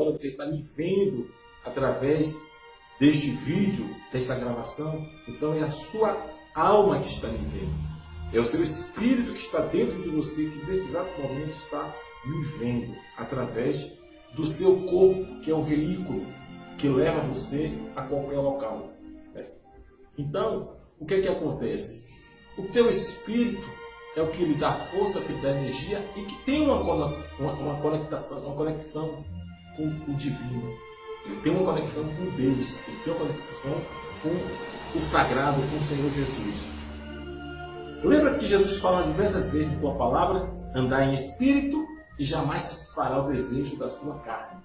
agora você está me vendo através deste vídeo, desta gravação, então é a sua alma que está me vendo. É o seu espírito que está dentro de você, que nesse exato momento está me vendo através do seu corpo, que é o veículo que leva você a qualquer local. Então, o que é que acontece? O teu espírito é o que lhe dá força, que lhe dá energia e que tem uma conexão com o divino. Ele tem uma conexão com Deus, ele tem uma conexão com o sagrado, com o Senhor Jesus. Lembra que Jesus fala diversas vezes em sua palavra: andar em espírito e jamais satisfará o desejo da sua carne.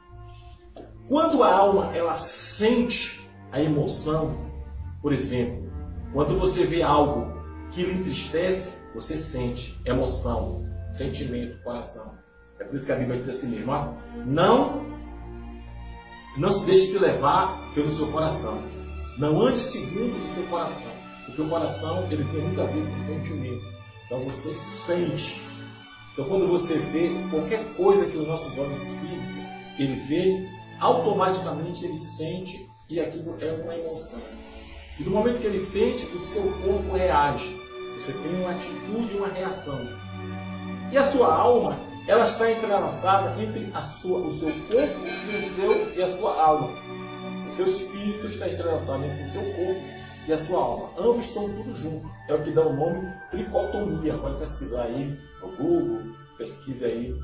Quando a alma ela sente a emoção, por exemplo, quando você vê algo que lhe entristece, você sente emoção, sentimento, coração. É por isso que a Bíblia diz assim mesmo: não se deixe se levar pelo seu coração. Não ande segundo o seu coração. Porque o coração ele tem muito a ver com o sentimento. Então você sente. Então quando você vê qualquer coisa que os nossos olhos físicos ele vê, automaticamente ele sente, e aquilo é uma emoção. E no momento que ele sente, o seu corpo reage. Você tem uma atitude, uma reação. E a sua alma, ela está entrelaçada entre o seu corpo e a sua alma. O seu espírito está entrelaçado entre o seu corpo e a sua alma. Ambos estão tudo juntos. É o que dá o nome tricotomia. Pode pesquisar aí no Google, pesquise aí,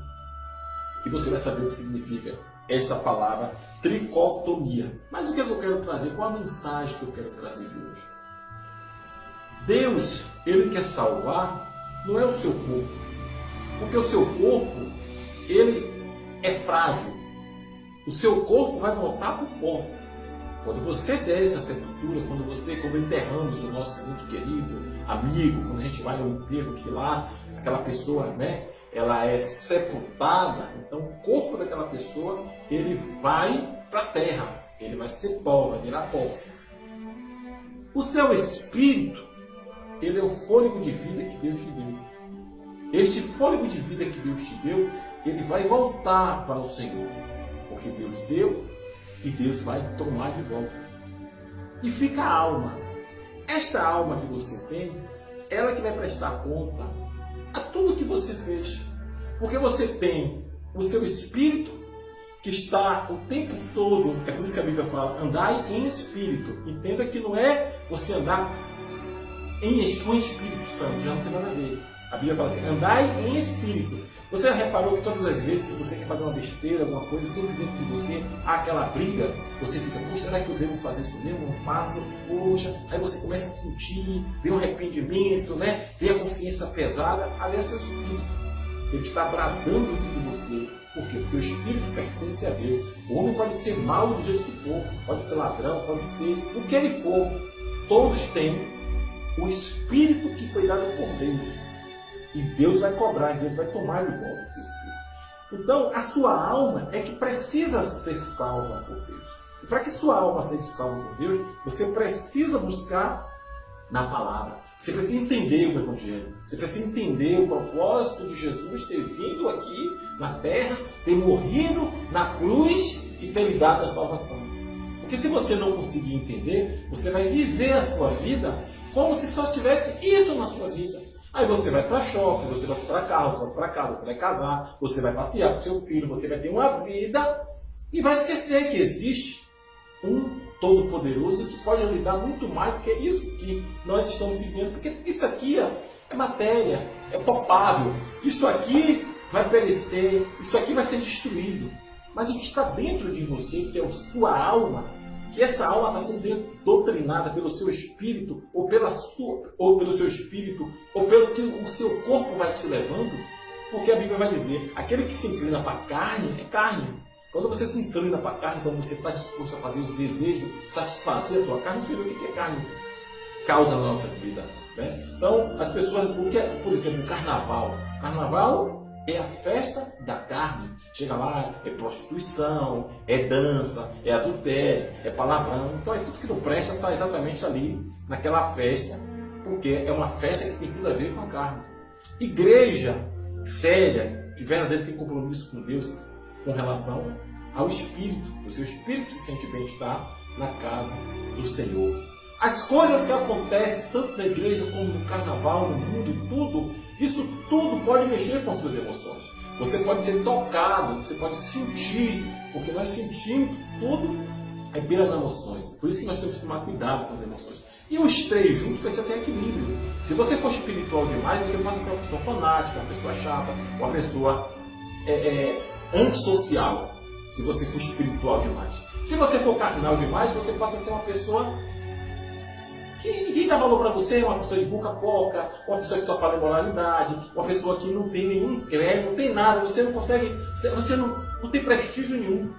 que você vai saber o que significa esta palavra tricotomia. Mas o que eu quero trazer? Qual a mensagem que eu quero trazer de hoje? Deus, ele quer salvar, não é o seu corpo. Porque o seu corpo, ele é frágil. O seu corpo vai voltar para o pó. Quando você desce a sepultura, quando enterramos os nossos entes queridos, amigos, quando a gente vai ao enterro, que lá aquela pessoa, ela é sepultada, então o corpo daquela pessoa, ele vai para a terra, ele vai ser pó, vai virar pó. O seu espírito, ele é o fôlego de vida que Deus te deu. Este fôlego de vida que Deus te deu, ele vai voltar para o Senhor, porque Deus deu e Deus vai tomar de volta. E fica a alma. Esta alma que você tem, ela que vai prestar conta a tudo que você fez. Porque você tem o seu espírito que está o tempo todo, é por isso que a Bíblia fala, andai em espírito. Entenda que não é você andar com o Espírito Santo, já não tem nada a ver. A Bíblia fala assim, andai em espírito. Você já reparou que todas as vezes que você quer fazer uma besteira, alguma coisa, sempre dentro de você há aquela briga, você fica, poxa, será que eu devo fazer isso mesmo? Não faço, poxa. Aí você começa a sentir, vê um arrependimento, vê a consciência pesada. Ali é seu espírito. Ele está bradando dentro de você. Por quê? Porque o espírito pertence a Deus. O homem pode ser mau do jeito que for, pode ser ladrão, pode ser o que ele for. Todos têm o espírito que foi dado por Deus. E Deus vai cobrar, Deus vai tomar de volta esse espírito. Então, a sua alma é que precisa ser salva por Deus. E para que sua alma seja salva por Deus, você precisa buscar na palavra. Você precisa entender o Evangelho. Você precisa entender o propósito de Jesus ter vindo aqui na terra, ter morrido na cruz e ter lhe dado a salvação. Porque se você não conseguir entender, você vai viver a sua vida como se só tivesse isso na sua vida. Aí você vai para shopping, você vai para carro, você vai para casa, você vai casar, você vai passear com seu filho, você vai ter uma vida e vai esquecer que existe um Todo-Poderoso que pode lhe dar muito mais do que isso que nós estamos vivendo. Porque isso aqui é matéria, é palpável. Isso aqui vai perecer, isso aqui vai ser destruído. Mas o que está dentro de você, que é a sua alma, que esta alma está sendo doutrinada pelo seu espírito, ou pelo seu espírito, ou pelo que o seu corpo vai te levando, porque a Bíblia vai dizer, aquele que se inclina para a carne, é carne. Quando você se inclina para a carne, quando você está disposto a fazer os desejos, satisfazer a tua carne, você vê o que a carne causa nas nossas vidas. Então, as pessoas, o que é, por exemplo, o carnaval? O carnaval é a festa da carne. Chega lá, é prostituição, é dança, é adultério, é palavrão. Então é tudo que não presta está exatamente ali, naquela festa, porque é uma festa que tem tudo a ver com a carne. Igreja séria, que verdadeiramente tem compromisso com Deus, com relação ao espírito. O seu espírito se sente bem-estar na casa do Senhor. As coisas que acontecem tanto na igreja como no carnaval, no mundo, tudo, isso tudo pode mexer com as suas emoções. Você pode ser tocado, você pode sentir, porque nós sentimos tudo pelas emoções. Por isso que nós temos que tomar cuidado com as emoções. E os três juntos precisa ter equilíbrio. Se você for espiritual demais, você passa a ser uma pessoa fanática, uma pessoa chata, uma pessoa antissocial. Se você for espiritual demais. Se você for carnal demais, você passa a ser uma pessoa que ninguém dá valor para você, uma pessoa de boca pouca, uma pessoa que só fala imoralidade, uma pessoa que não tem nenhum crédito, não tem nada, você não consegue, você não tem prestígio nenhum.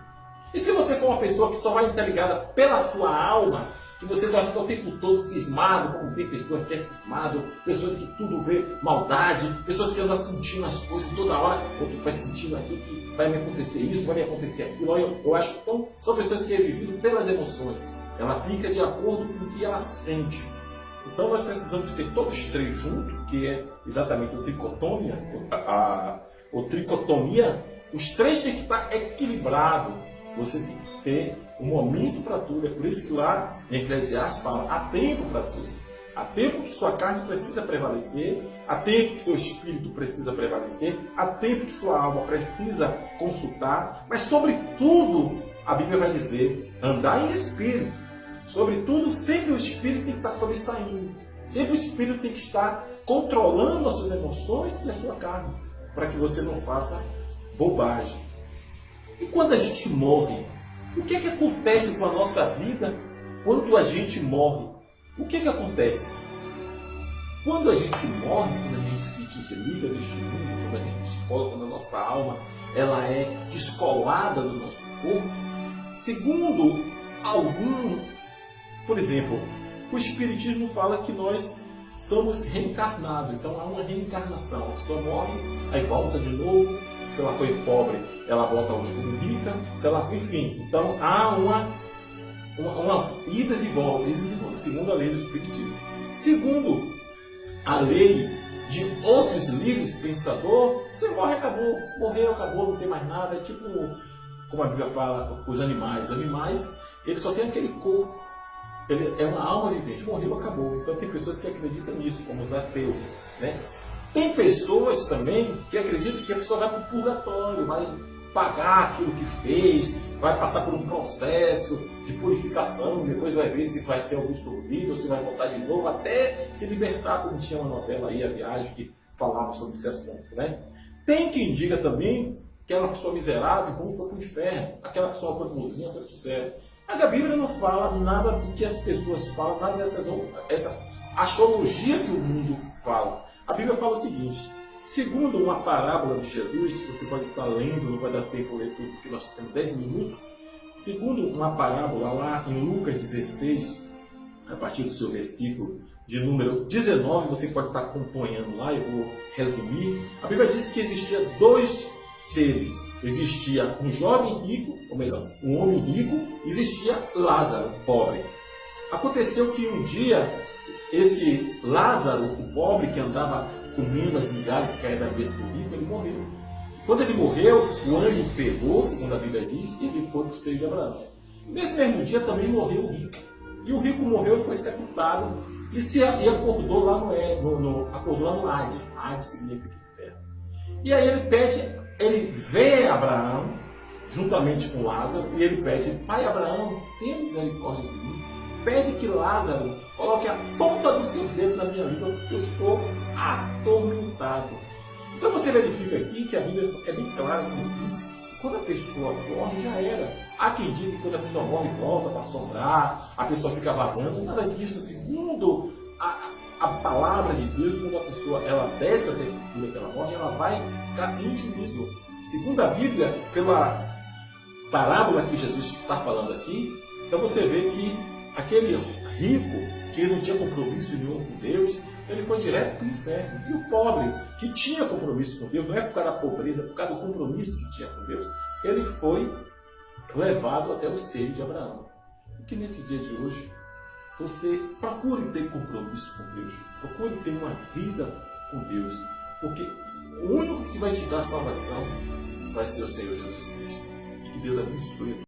E se você for uma pessoa que só vai estar ligada pela sua alma, que você vai ficar o tempo todo cismado, como tem pessoas que é cismado, pessoas que tudo vê maldade, pessoas que andam sentindo as coisas toda hora, ou vai sentindo aqui que vai me acontecer isso, vai me acontecer aquilo. Eu acho que então, são pessoas que é vivido pelas emoções. Ela fica de acordo com o que ela sente. Então nós precisamos ter todos os três juntos, que é exatamente o tricotomia, os três têm que estar equilibrados. Você tem que ter um momento para tudo. É por isso que lá em Eclesiastes fala, há tempo para tudo. Há tempo que sua carne precisa prevalecer, há tempo que seu espírito precisa prevalecer, há tempo que sua alma precisa consultar, mas sobretudo, a Bíblia vai dizer, andar em espírito. Sobretudo, sempre o espírito tem que estar sobressaindo. Sempre o espírito tem que estar controlando as suas emoções e a sua carne, para que você não faça bobagem. E quando a gente morre, o que é que acontece com a nossa vida quando a gente morre? O que é que acontece? Quando a gente morre, quando a gente se desliga deste mundo, quando a gente descola, quando a nossa alma ela é descolada do nosso corpo, segundo por exemplo, o Espiritismo fala que nós somos reencarnados, então há uma reencarnação. A pessoa morre, aí volta de novo. Se ela foi pobre, ela volta hoje como rica. Se ela, enfim, então há uma idas e voltas, segundo a lei do Espiritismo. Segundo a lei de outros livros pensador, você morre, acabou, morreu, acabou, não tem mais nada. É tipo, como a Bíblia fala, os animais. Os animais, eles só têm aquele corpo. Ele é uma alma vivente, morreu, acabou. Então tem pessoas que acreditam nisso, como os ateus, né? Tem pessoas também que acreditam que a pessoa vai para o purgatório, vai pagar aquilo que fez, vai passar por um processo de purificação, depois vai ver se vai ser absolvido, ou se vai voltar de novo, até se libertar, como tinha uma novela aí, A Viagem, que falava sobre esse assunto, né? Tem quem diga também que aquela pessoa miserável, como foi para o inferno, aquela pessoa foi para o mozinho, foi para o céu. Mas a Bíblia não fala nada do que as pessoas falam, nada essa astrologia que o mundo fala. A Bíblia fala o seguinte, segundo uma parábola de Jesus, você pode estar lendo, não vai dar tempo de ler tudo, porque nós temos 10 minutos. Segundo uma parábola lá em Lucas 16, a partir do seu versículo de número 19, você pode estar acompanhando lá, eu vou resumir. A Bíblia diz que existia dois seres. Existia um jovem rico, ou melhor, um homem rico, e existia Lázaro, pobre. Aconteceu que um dia, esse Lázaro, o pobre, que andava comendo as migalhas que caíam da mesa do rico, ele morreu. Quando ele morreu, o anjo pegou, segundo a Bíblia diz, e ele foi para o seio de Abraão. Nesse mesmo dia também morreu o rico. E o rico morreu e foi sepultado, e acordou lá acordou lá no Hades. Hades significa inferno. E aí ele vê Abraão, juntamente com Lázaro, e ele pede, pai Abraão, tenha misericórdia de mim. Pede que Lázaro coloque a ponta do seu dedo na minha língua, porque eu estou atormentado. Então você verifica aqui que a Bíblia é bem clara quando diz que quando a pessoa morre, já era. Há quem diga que quando a pessoa morre, volta para assombrar, a pessoa fica vagando, nada disso. Segundo a palavra de Deus, quando a pessoa ela desce a sepultura que ela morre, ela vai ficar em juízo. Segundo a Bíblia, pela parábola que Jesus está falando aqui, então você vê que aquele rico, que não tinha compromisso nenhum com Deus, ele foi direto para o inferno. E o pobre, que tinha compromisso com Deus, não é por causa da pobreza, é por causa do compromisso que tinha com Deus, ele foi levado até o seio de Abraão. E que nesse dia de hoje, você procure ter compromisso com Deus, procure ter uma vida com Deus, porque o único que vai te dar salvação vai ser o Senhor Jesus Cristo. E Que Deus abençoe.